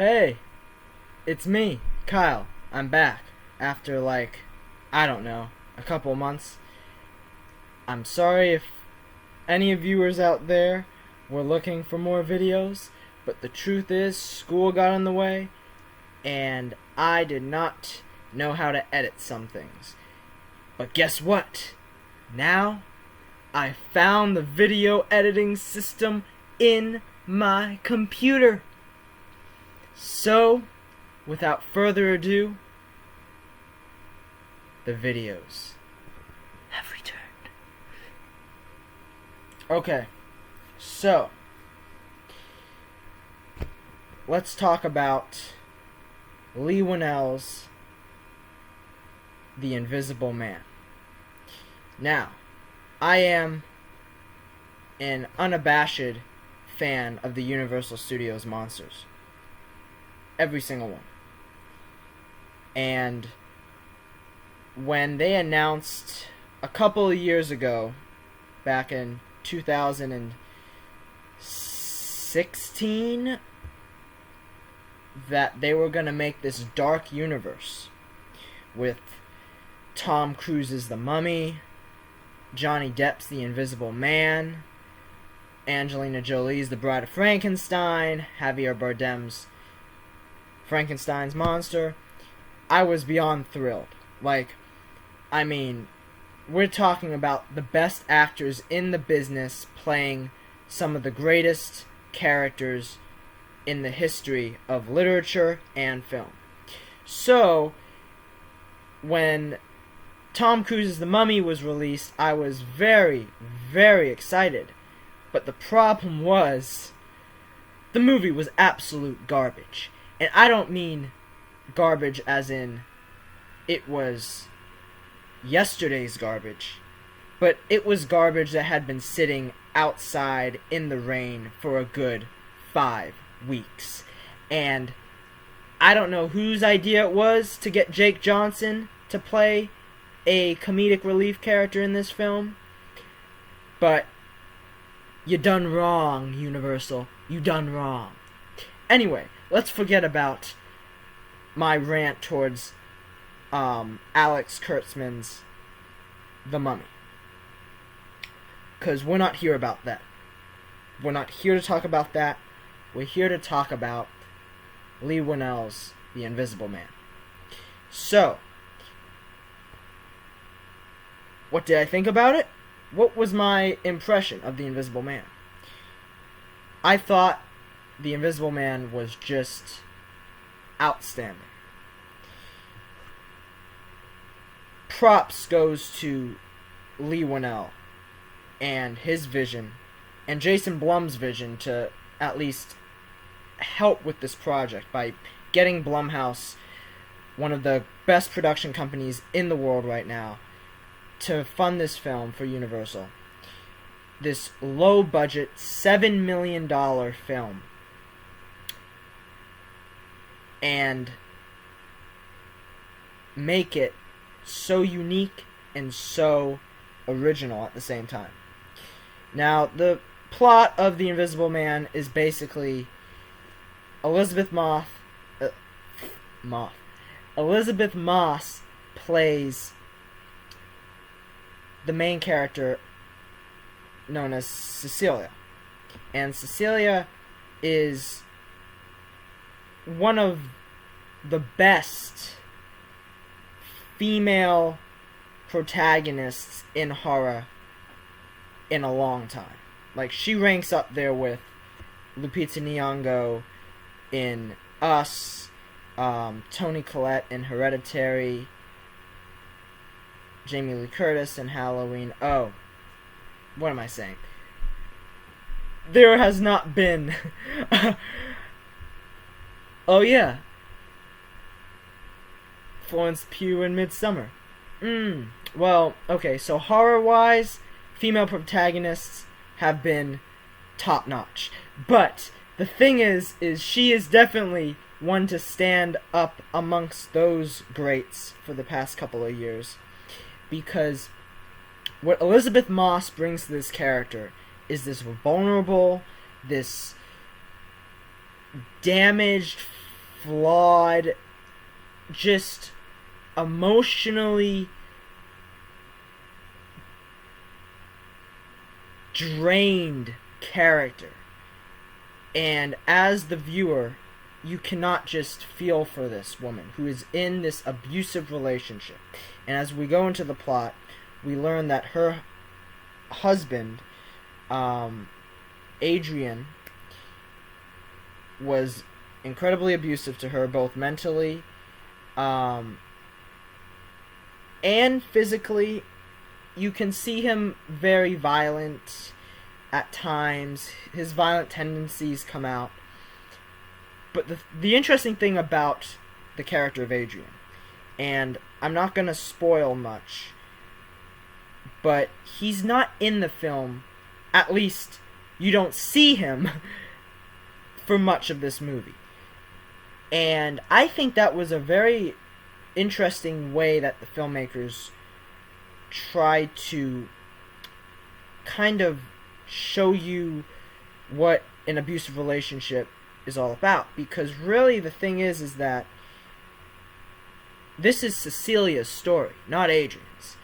Hey, it's me, Kyle. I'm back after I don't know, a couple months. I'm sorry if any viewers out there were looking for more videos, but the truth is school got in the way and I did not know how to edit some things. But guess what? Now I found the video editing system in my computer. So, without further ado, the videos have returned. Okay, so let's talk about Leigh Whannell's The Invisible Man. Now, I am an unabashed fan of the Universal Studios monsters. Every single one. And when they announced a couple of years ago, back in 2016, that they were going to make this dark universe with Tom Cruise's The Mummy, Johnny Depp's The Invisible Man, Angelina Jolie's The Bride of Frankenstein, Javier Bardem's Frankenstein's monster, I was beyond thrilled. We're talking about the best actors in the business playing some of the greatest characters in the history of literature and film. So, when Tom Cruise's The Mummy was released, I was very, very excited. But the problem was, the movie was absolute garbage. And I don't mean garbage as in it was yesterday's garbage, but it was garbage that had been sitting outside in the rain for a good 5 weeks. And I don't know whose idea it was to get Jake Johnson to play a comedic relief character in this film, but you done wrong, Universal. You done wrong. Anyway, let's forget about my rant towards Alex Kurtzman's The Mummy. Because we're not here about that. We're not here to talk about that. We're here to talk about Leigh Whannell's The Invisible Man. So, what did I think about it? What was my impression of The Invisible Man? I thought The Invisible Man was just outstanding. Props goes to Leigh Whannell and his vision, and Jason Blum's vision to at least help with this project by getting Blumhouse, one of the best production companies in the world right now, to fund this film for Universal. This low-budget, $7 million film. And make it so unique and so original at the same time. Now, the plot of The Invisible Man is basically Elizabeth Moss plays the main character known as Cecilia. And Cecilia is one of the best female protagonists in horror in a long time. She ranks up there with Lupita Nyong'o in Us, Toni Collette in Hereditary, Jamie Lee Curtis in Halloween. Oh, what am I saying? There has not been... Oh yeah, Florence Pugh in Midsommar. Well, okay, so horror-wise, female protagonists have been top-notch. But the thing is she is definitely one to stand up amongst those greats for the past couple of years. Because what Elizabeth Moss brings to this character is this vulnerable, this damaged flawed, just emotionally drained character. And as the viewer, you cannot just feel for this woman who is in this abusive relationship. And as we go into the plot, we learn that her husband, Adrian, was incredibly abusive to her, both mentally and physically. You can see him very violent at times. His violent tendencies come out. But the interesting thing about the character of Adrian, and I'm not going to spoil much, but he's not in the film, at least you don't see him for much of this movie. And I think that was a very interesting way that the filmmakers tried to kind of show you what an abusive relationship is all about. Because really the thing is that this is Cecilia's story, not Adrian's.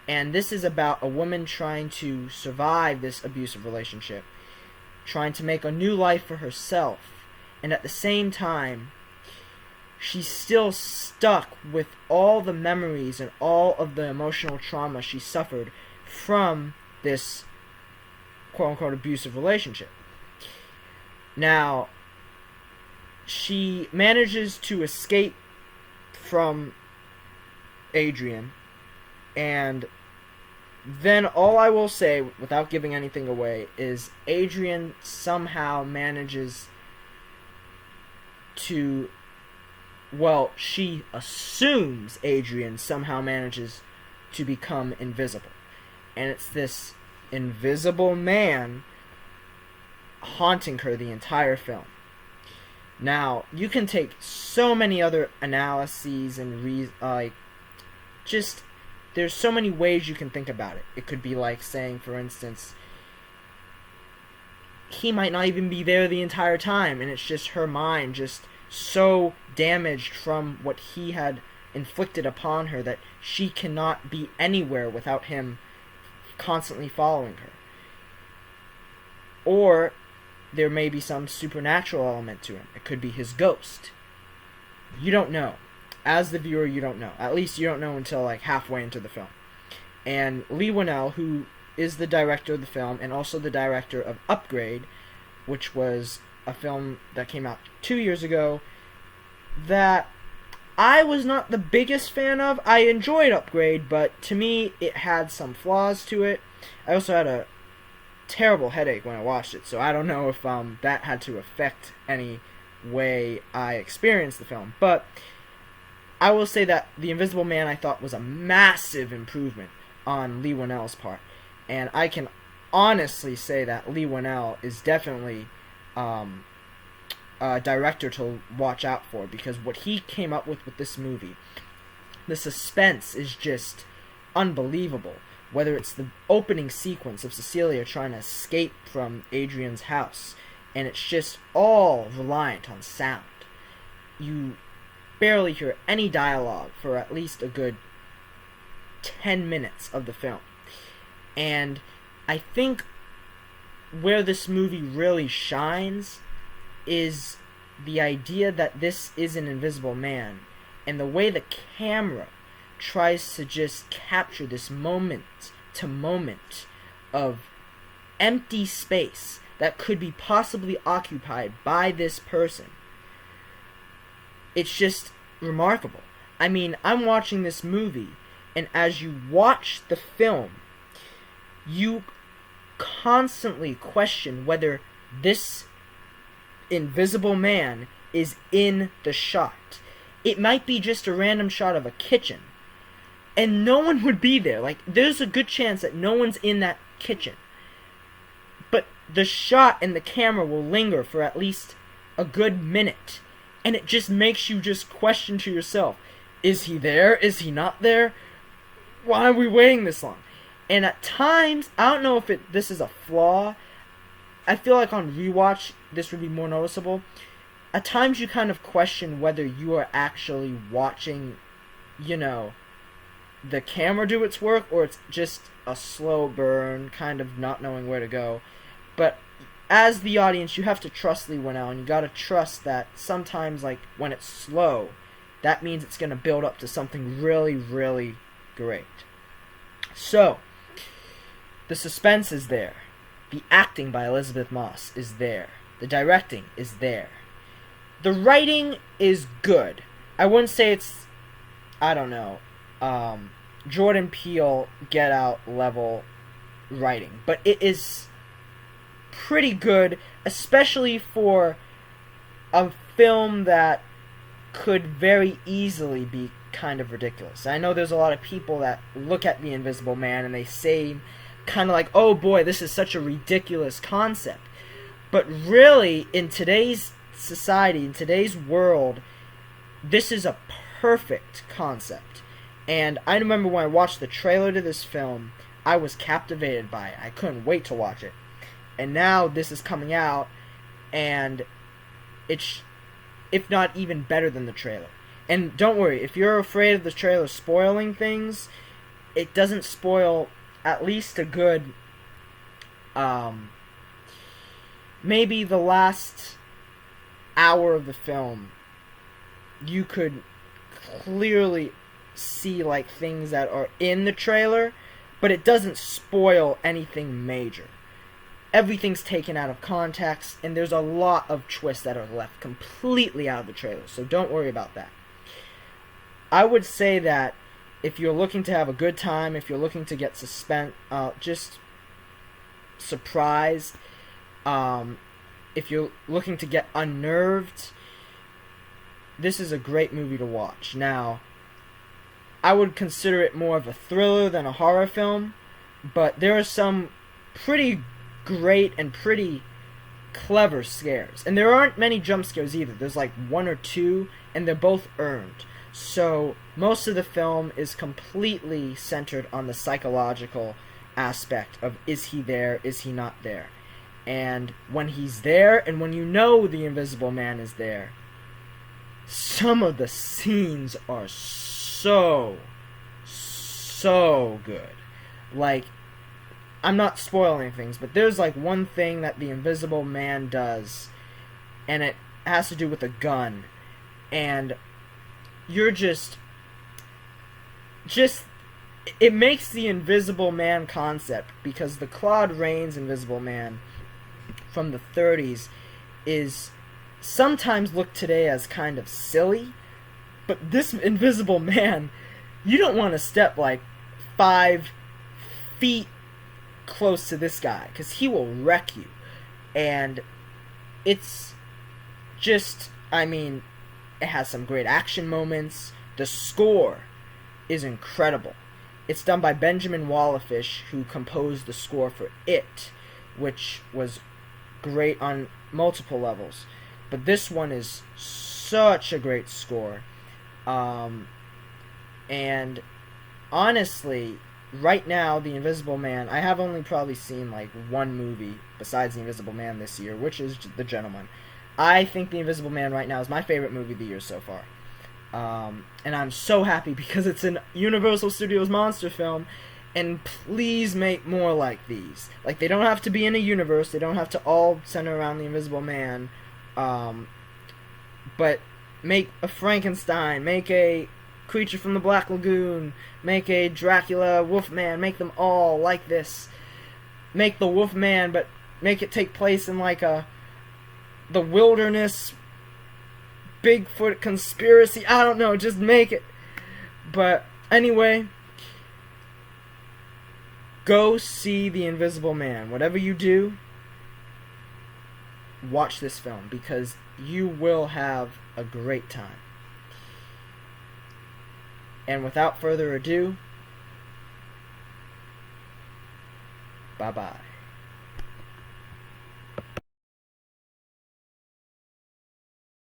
And this is about a woman trying to survive this abusive relationship, trying to make a new life for herself, and at the same time, she's still stuck with all the memories and all of the emotional trauma she suffered from this quote-unquote abusive relationship. Now, she manages to escape from Adrian, and then all I will say, without giving anything away, is Adrian somehow manages to, well, she assumes Adrian somehow manages to become invisible. And it's this invisible man haunting her the entire film. Now, you can take so many other analyses and there's so many ways you can think about it. It could be like saying, for instance, he might not even be there the entire time, and it's just her mind just so damaged from what he had inflicted upon her that she cannot be anywhere without him constantly following her. Or there may be some supernatural element to him. It could be his ghost. You don't know. As the viewer, you don't know. At least you don't know until like halfway into the film. And Leigh Whannell, who is the director of the film and also the director of Upgrade, which was a film that came out 2 years ago that I was not the biggest fan of. I enjoyed Upgrade, but to me it had some flaws to it. I also had a terrible headache when I watched it, so I don't know if that had to affect any way I experienced the film. But I will say that The Invisible Man I thought was a massive improvement on Leigh Whannell's part. And I can honestly say that Leigh Whannell is definitely a director to watch out for, because what he came up with this movie, the suspense is just unbelievable. Whether it's the opening sequence of Cecilia trying to escape from Adrian's house, and it's just all reliant on sound. You barely hear any dialogue for at least a good 10 minutes of the film. And I think where this movie really shines is the idea that this is an invisible man, and the way the camera tries to just capture this moment to moment of empty space that could be possibly occupied by this person. It's just remarkable. I mean, I'm watching this movie, and as you watch the film, you constantly question whether this invisible man is in the shot. It might be just a random shot of a kitchen, and no one would be there. Like, there's a good chance that no one's in that kitchen. But the shot and the camera will linger for at least a good minute. And it just makes you just question to yourself, is he there? Is he not there? Why are we waiting this long? And at times, I don't know if this is a flaw. I feel like on rewatch, this would be more noticeable. at times you kind of question whether you are actually watching, you know, the camera do its work, or it's just a slow burn, kind of not knowing where to go. But as the audience, you have to trust Leigh Whannell, and you gotta trust that sometimes, like, when it's slow, that means it's gonna build up to something really, really great. So, the suspense is there. The acting by Elisabeth Moss is there. The directing is there. The writing is good. I wouldn't say it's, I don't know, Jordan Peele Get Out level writing, but it is pretty good, especially for a film that could very easily be kind of ridiculous. I know there's a lot of people that look at The Invisible Man and they say kind of like, oh boy, this is such a ridiculous concept. But really, in today's society, in today's world, this is a perfect concept. And I remember when I watched the trailer to this film, I was captivated by it. I couldn't wait to watch it. And now this is coming out, and it's, if not even better than the trailer. And don't worry, if you're afraid of the trailer spoiling things, it doesn't spoil at least a good, maybe the last hour of the film. You could clearly see, like, things that are in the trailer, but it doesn't spoil anything major. Everything's taken out of context, and there's a lot of twists that are left completely out of the trailer, so don't worry about that. I would say that if you're looking to have a good time, if you're looking to get just surprised, if you're looking to get unnerved, this is a great movie to watch. Now, I would consider it more of a thriller than a horror film, but there are some pretty great and pretty clever scares. And there aren't many jump scares either. There's like one or two, and they're both earned. So most of the film is completely centered on the psychological aspect of, is he there, is he not there? And when he's there, and when you know the Invisible Man is there, some of the scenes are so good. Like, I'm not spoiling things, but there's like one thing that the Invisible Man does, and it has to do with a gun, and you're just it makes the Invisible Man concept, because the Claude Rains Invisible Man from the 30s is sometimes looked today as kind of silly, but this Invisible Man, you don't want to step like 5 feet close to this guy, because he will wreck you. And it's just, I mean, it has some great action moments. The score is incredible. It's done by Benjamin Wallfisch, who composed the score for It, which was great on multiple levels. But this one is such a great score. And honestly, right now, The Invisible Man, I have only probably seen like one movie besides The Invisible Man this year, which is The Gentleman. I think The Invisible Man right now is my favorite movie of the year so far. And I'm so happy because it's an Universal Studios monster film, and please make more like these. Like, they don't have to be in a universe, they don't have to all center around The Invisible Man, but make a Frankenstein, make a Creature from the Black Lagoon, make a Dracula, Wolfman, make them all like this. Make the Wolfman, but make it take place in like the wilderness, Bigfoot conspiracy, I don't know, just make it. But anyway, go see The Invisible Man. Whatever you do, watch this film, because you will have a great time. And without further ado, bye-bye.